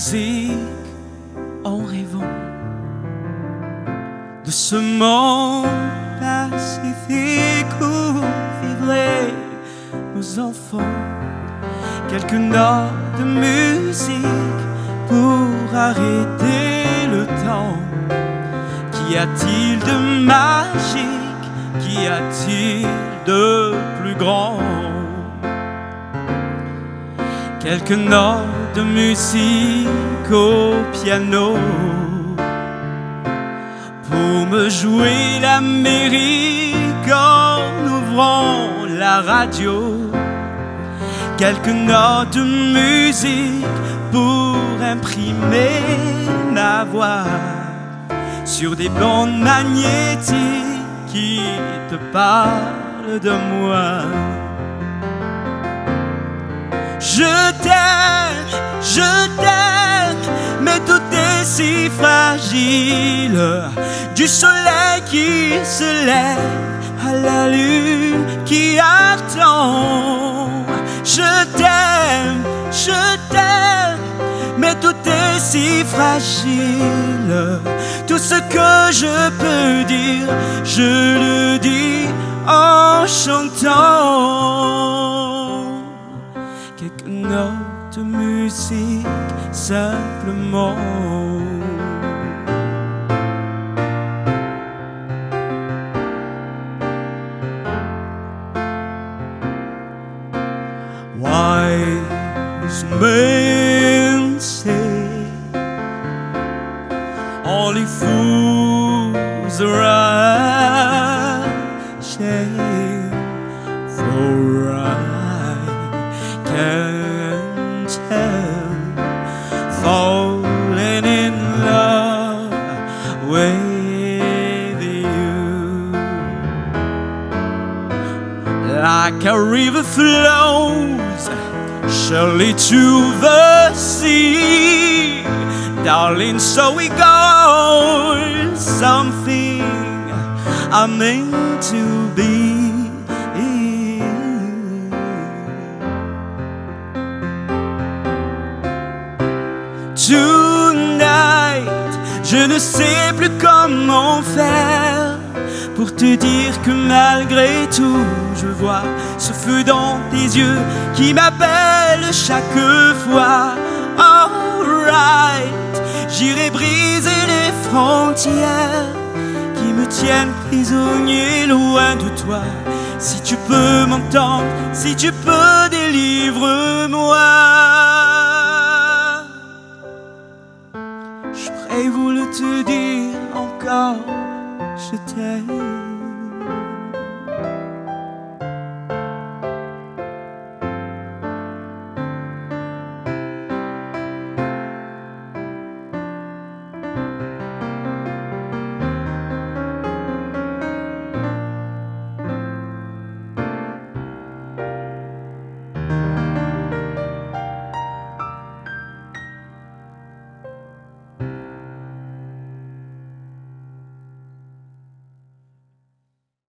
musique en rêvant de ce monde pacifique où vivraient nos enfants. Quelques notes de musique pour arrêter le temps. Qu'y a-t-il de magique? Qu'y a-t-il de plus grand? Quelques notes de musique au piano pour me jouer l'Amérique en ouvrant la radio. Quelques notes de musique pour imprimer ma voix sur des bandes magnétiques qui te parlent de moi. Je t'aime, mais tout est si fragile. Du soleil qui se lève à la lune qui attend. Je t'aime, mais tout est si fragile. Tout ce que je peux dire, je le dis en chantant. Quelques notes de musique simplement. Wise men say only fools rush in, for I can't help falling in love with you. Like a river flows surely to the sea, darling, so it goes. Something I'm meant to be. Tonight, je ne sais plus comment faire pour te dire que malgré tout, je vois ce feu dans tes yeux qui m'appelle chaque fois. Alright, j'irai briser les frontières qui me tiennent prisonnier loin de toi. Si tu peux m'entendre, si tu peux, délivre-moi. J'aurais voulu te dire encore, je t'aime.